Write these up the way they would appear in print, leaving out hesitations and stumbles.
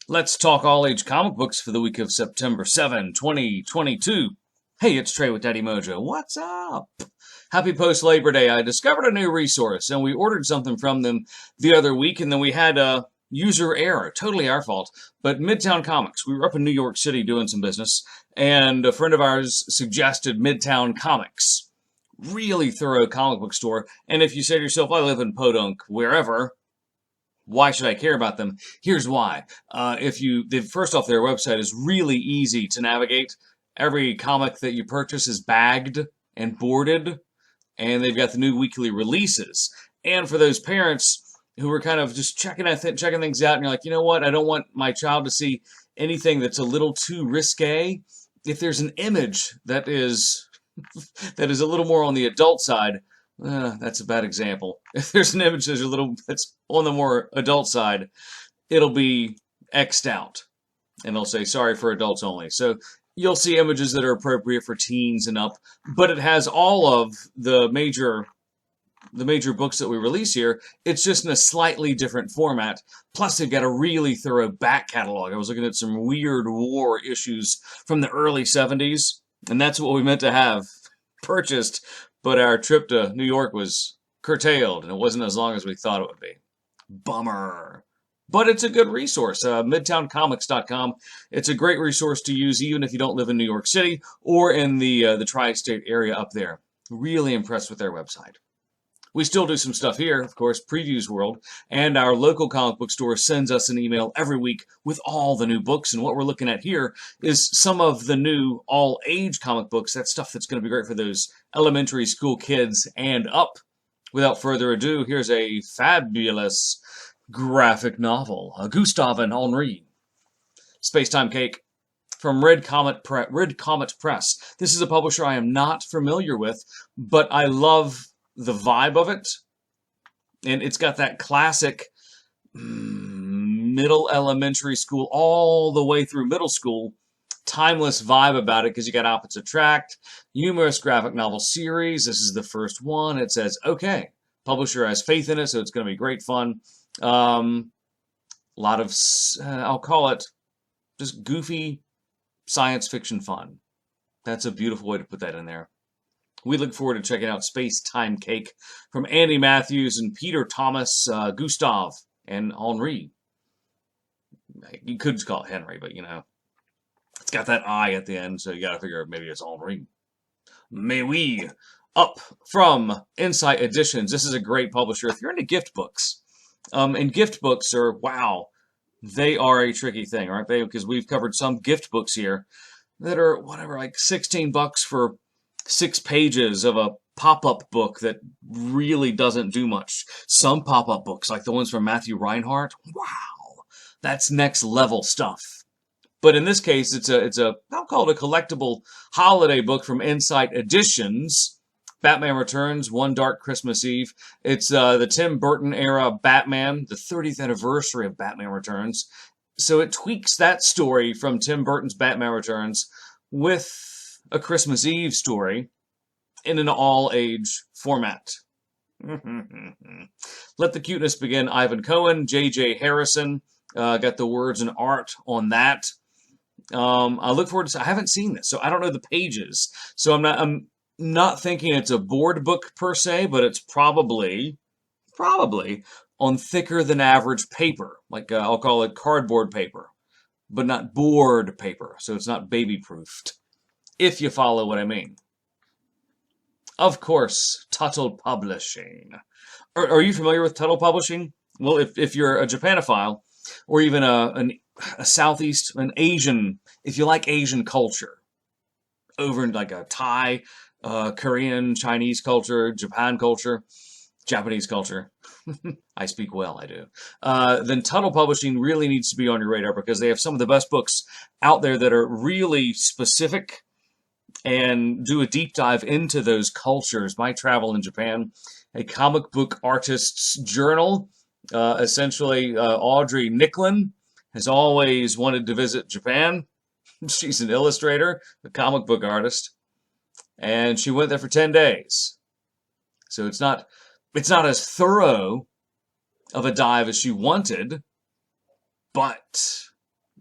Let's talk all-age comic books for the week of September 7, 2022. Hey, it's Trey with Daddy Mojo. What's up? Happy post-Labor Day. I discovered a new resource, and we ordered something from them the other week, and then we had a user error. Totally our fault. But Midtown Comics, we were up in New York City doing some business, and a friend of ours suggested Midtown Comics. Really thorough comic book store. And if you say to yourself, I live in Podunk, wherever, why should I care about them? Here's why. First off, their website is really easy to navigate. Every comic that you purchase is bagged and boarded, and they've got the new weekly releases. And for those parents who are kind of just checking things out, and you're like, you know what? I don't want my child to see anything that's a little too risque. If there's an image that is a little more on the adult side, that's a bad example. If there's an image that's on the more adult side, it'll be X'd out. And it'll say, sorry for adults only. So you'll see images that are appropriate for teens and up, but it has all of the major books that we release here. It's just in a slightly different format. Plus, they've got a really thorough back catalog. I was looking at some weird war issues from the early 70s, and that's what we meant to have purchased, but our trip to New York was curtailed, and it wasn't as long as we thought it would be. Bummer. But it's a good resource, midtowncomics.com. It's a great resource to use even if you don't live in New York City or in the tri-state area up there. Really impressed with their website. We still do some stuff here, of course, Previews World, and our local comic book store sends us an email every week with all the new books, and what we're looking at here is some of the new all-age comic books. That's stuff that's going to be great for those elementary school kids and up. Without further ado, here's a fabulous graphic novel, Gustav Henri, Space-Time Cake, from Red Comet Press. This is a publisher I am not familiar with, but I love the vibe of it, and it's got that classic middle elementary school all the way through middle school timeless vibe about it, because you got Opposites Attract, humorous graphic novel series. This is the first one. It says, okay, publisher has faith in it, so it's going to be great fun. A lot of, I'll call it just goofy science fiction fun. That's a beautiful way to put that in there. We look forward to checking out Space-Time Cake from Andy Matthews and Peter Thomas, Gustav, and Henri. You could just call it Henry, but you know, it's got that I at the end, so you gotta figure maybe it's Henri. Mais oui. Up from Insight Editions. This is a great publisher if you're into gift books. And gift books are, wow, they are a tricky thing, aren't they? Because we've covered some gift books here that are, whatever, like $16 for 6 pages of a pop-up book that really doesn't do much. Some pop-up books, like the ones from Matthew Reinhardt, wow, that's next level stuff. But in this case, it's a I'll call it a collectible holiday book from Insight Editions. Batman Returns, One Dark Christmas Eve. It's the Tim Burton era Batman, the 30th anniversary of Batman Returns. So it tweaks that story from Tim Burton's Batman Returns with a Christmas Eve story in an all-age format. Let the cuteness begin. Ivan Cohen, J.J. Harrison got the words and art on that. I look forward to. I haven't seen this, so I don't know the pages. So I'm not thinking it's a board book per se, but it's probably on thicker than average paper. Like I'll call it cardboard paper, but not board paper. So it's not baby-proofed, if you follow what I mean. Of course, Tuttle Publishing. Are you familiar with Tuttle Publishing? Well, if you're a Japanophile, or even a Southeast, an Asian, if you like Asian culture, over in like a Thai, Korean, Chinese culture, Japanese culture, I speak well, I do, then Tuttle Publishing really needs to be on your radar, because they have some of the best books out there that are really specific and do a deep dive into those cultures. My Travel in Japan, a comic book artist's journal. Essentially, Audrey Nicklin has always wanted to visit Japan. She's an illustrator, a comic book artist, and she went there for 10 days. So it's not as thorough of a dive as she wanted, but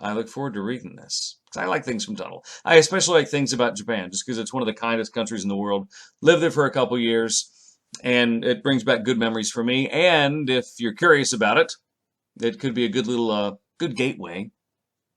I look forward to reading this. Because I like things from Tuttle. I especially like things about Japan, just because it's one of the kindest countries in the world. Lived there for a couple years, and it brings back good memories for me. And if you're curious about it, it could be a good little, good gateway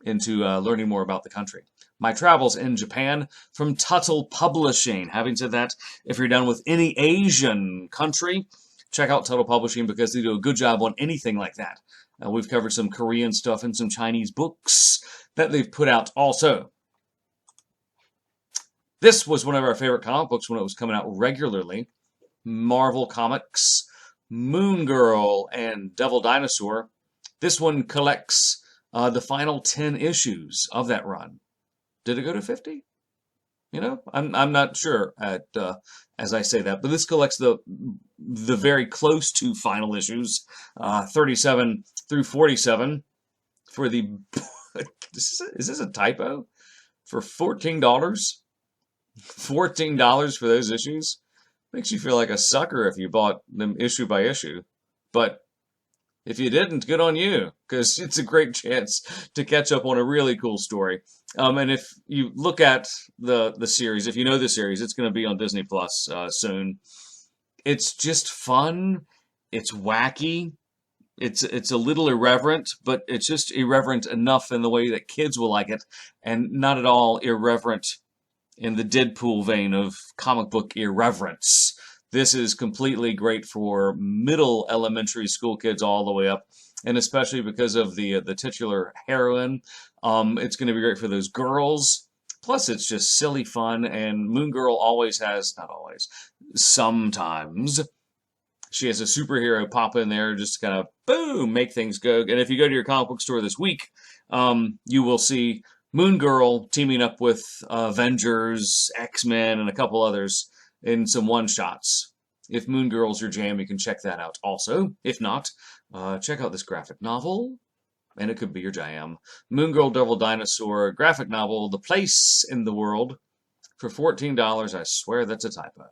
into learning more about the country. My travels in Japan from Tuttle Publishing. Having said that, if you're down with any Asian country, check out Tuttle Publishing because they do a good job on anything like that. We've covered some Korean stuff and some Chinese books that they've put out also. This was one of our favorite comic books when it was coming out regularly. Marvel Comics, Moon Girl, and Devil Dinosaur. This one collects the final 10 issues of that run. Did it go to 50? You know, I'm not sure as I say that, but this collects the very close to final issues, 37 through 47 for the. Is this a typo? For $14, $14 for those issues makes you feel like a sucker if you bought them issue by issue, but. If you didn't, good on you, because it's a great chance to catch up on a really cool story. And if you look at the series, if you know the series, it's going to be on Disney Plus soon. It's just fun. It's wacky. It's a little irreverent, but it's just irreverent enough in the way that kids will like it, and not at all irreverent in the Deadpool vein of comic book irreverence. This is completely great for middle elementary school kids all the way up, and especially because of the titular heroine. It's going to be great for those girls. Plus, it's just silly fun, and Moon Girl always has, not always, sometimes, she has a superhero pop in there just to kind of, boom, make things go. And if you go to your comic book store this week, you will see Moon Girl teaming up with Avengers, X-Men, and a couple others in some one-shots. If Moon Girl's your jam, you can check that out also. If not, check out this graphic novel, and it could be your jam. Moon Girl, Devil Dinosaur, graphic novel, The Place in the World, for $14. I swear that's a typo.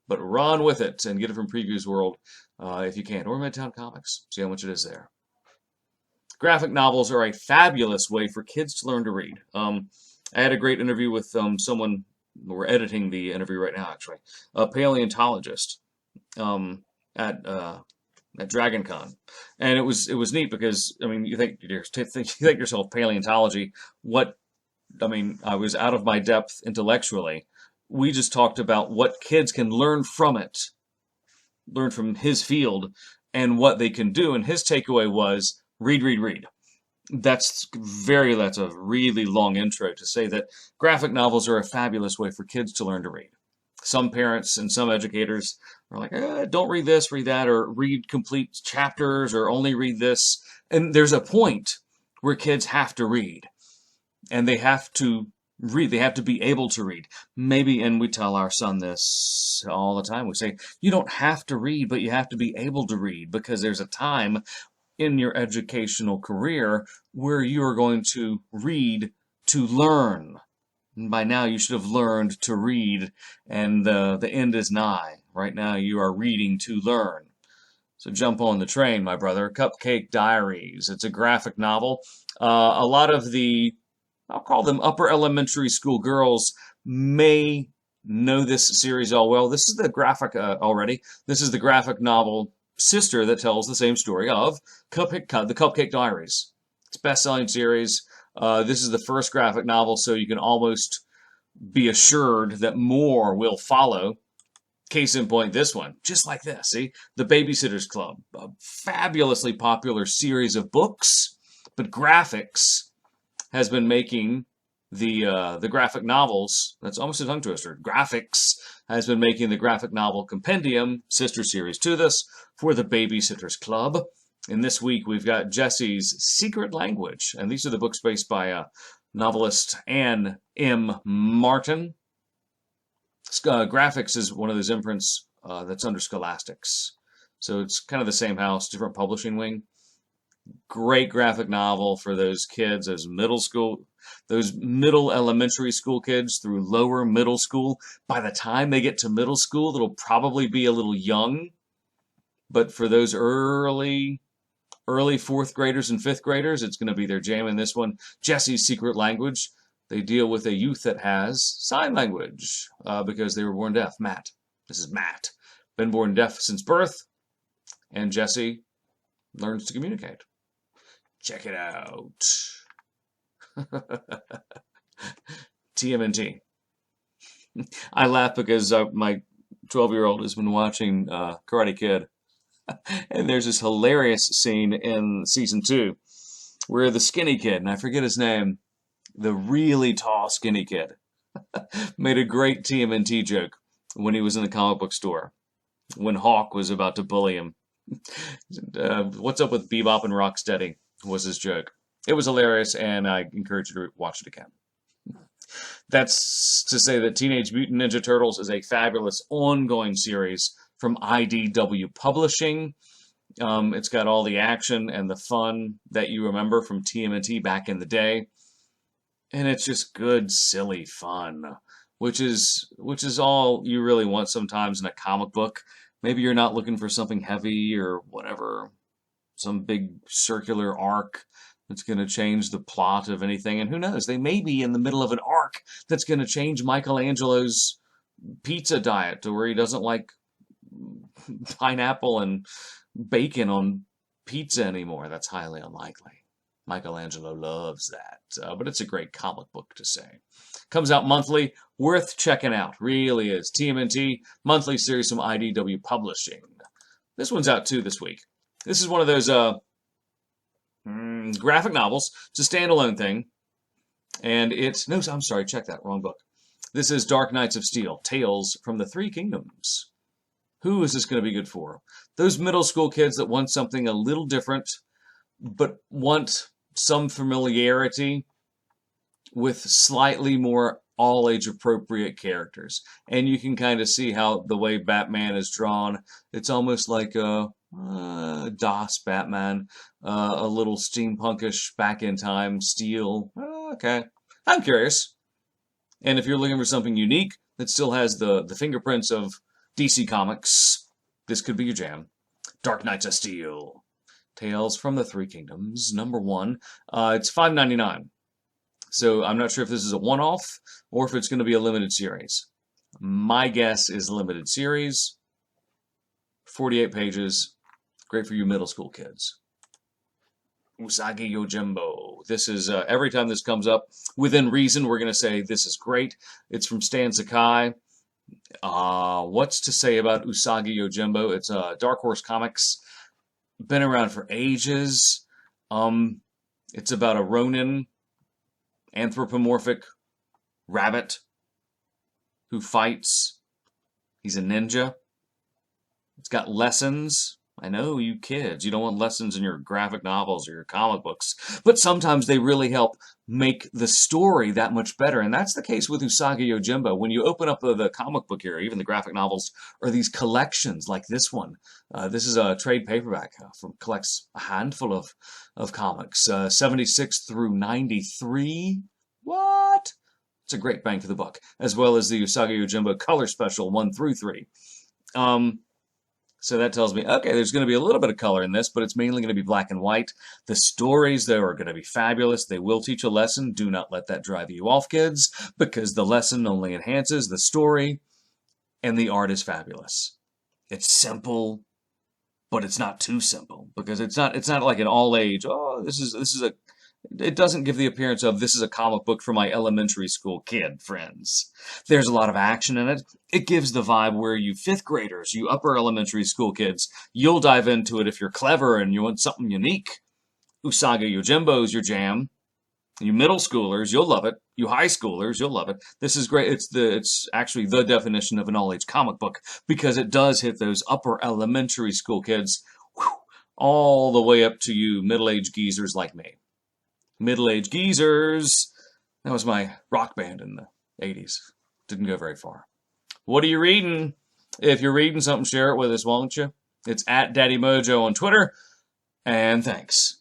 But run with it and get it from Previews World if you can, or Midtown Comics. See how much it is there. Graphic novels are a fabulous way for kids to learn to read. I had a great interview with someone. We're editing the interview right now, actually. A paleontologist at DragonCon, and it was neat because I mean, you think yourself paleontology. What I mean, I was out of my depth intellectually. We just talked about what kids can learn from it, learn from his field, and what they can do. And his takeaway was read, read, read. That's a really long intro to say that graphic novels are a fabulous way for kids to learn to read. Some parents and some educators are like, don't read this, read that, or read complete chapters, or only read this. And there's a point where kids have to read, and they have to read. They have to be able to read. Maybe, and we tell our son this all the time. We say, you don't have to read, but you have to be able to read, because there's a time in your educational career where you are going to read to learn. And by now you should have learned to read, and the end is nigh. Right now you are reading to learn. So jump on the train, my brother. Cupcake Diaries. It's a graphic novel. A lot of the, I'll call them upper elementary school girls, may know this series all well. This is the graphic already. This is the graphic novel sister that tells the same story of the Cupcake Diaries. It's a best-selling series. This is the first graphic novel, so you can almost be assured that more will follow. Case in point, this one, just like this. See, The Babysitter's Club, a fabulously popular series of books, but Graphix has been making the graphic novels. That's almost a tongue twister. Graphix has been making the graphic novel compendium, sister series to this, for The Babysitter's Club. And this week we've got Jessi's Secret Language, and these are the books based by novelist Anne M. Martin. Graphix is one of those imprints that's under Scholastics, so it's kind of the same house, different publishing wing. Great graphic novel for those kids, those middle elementary school kids through lower middle school. By the time they get to middle school, it'll probably be a little young. But for those early early 4th graders and 5th graders. It's going to be their jam in this one. Jessi's secret language. They deal with a youth that has sign language because they were born deaf. Matt. This is Matt. Been born deaf since birth. And Jessi learns to communicate. Check it out. TMNT. I laugh because my 12-year-old has been watching Karate Kid. And there's this hilarious scene in season 2 where the skinny kid, and I forget his name, the really tall skinny kid, made a great TMNT joke when he was in the comic book store, when Hawk was about to bully him. What's up with Bebop and Rocksteady was his joke. It was hilarious, and I encourage you to watch it again. That's to say that Teenage Mutant Ninja Turtles is a fabulous ongoing series from IDW Publishing. It's got all the action and the fun that you remember from TMNT back in the day. And it's just good, silly fun, which is all you really want sometimes in a comic book. Maybe you're not looking for something heavy or whatever, some big circular arc that's going to change the plot of anything. And who knows, they may be in the middle of an arc that's going to change Michelangelo's pizza diet to where he doesn't like pineapple and bacon on pizza anymore. That's highly unlikely. Michelangelo loves that, but it's a great comic book to say. Comes out monthly, worth checking out. Really is. TMNT, monthly series from IDW Publishing. This one's out too this week. This is one of those graphic novels. It's a standalone thing, and it's no. I'm sorry, check that wrong book. This is Dark Knights of Steel: Tales from the Three Kingdoms. Who is this going to be good for? Those middle school kids that want something a little different, but want some familiarity with slightly more all-age appropriate characters. And you can kind of see how the way Batman is drawn, it's almost like a DOS Batman, a little steampunkish back in time Steel. Okay, I'm curious. And if you're looking for something unique that still has the fingerprints of DC Comics, this could be your jam. Dark Knights of Steel. Tales from the Three Kingdoms, #1. It's $5.99. So I'm not sure if this is a one-off or if it's going to be a limited series. My guess is limited series. 48 pages. Great for you middle school kids. Usagi Yojimbo. This is, every time this comes up, within reason, we're going to say this is great. It's from Stan Sakai. What's to say about Usagi Yojimbo? It's Dark Horse Comics. Been around for ages. It's about a Ronin, anthropomorphic rabbit who fights. He's a ninja. It's got lessons. I know, you kids, you don't want lessons in your graphic novels or your comic books, but sometimes they really help make the story that much better, and that's the case with Usagi Yojimbo. When you open up the comic book here, even the graphic novels, or these collections like this one, this is a trade paperback from collects a handful of comics, 76 through 93. What? It's a great bang for the buck, as well as the Usagi Yojimbo color special 1 through 3. So that tells me, okay, there's going to be a little bit of color in this, but it's mainly going to be black and white. The stories, though, are going to be fabulous. They will teach a lesson. Do not let that drive you off, kids, because the lesson only enhances the story, and the art is fabulous. It's simple, but it's not too simple, because it's not like an all-age, it doesn't give the appearance of this is a comic book for my elementary school kid friends. There's a lot of action in it. It gives the vibe where you 5th graders, you upper elementary school kids, you'll dive into it if you're clever and you want something unique. Usagi Yojimbo's your jam. You middle schoolers, you'll love it. You high schoolers, you'll love it. This is great. It's actually the definition of an all-age comic book because it does hit those upper elementary school kids all the way up to you middle-aged geezers like me. Middle-aged geezers. That was my rock band in the 80s. Didn't go very far. What are you reading? If you're reading something, share it with us, won't you? It's @DaddyMojo on Twitter. And thanks.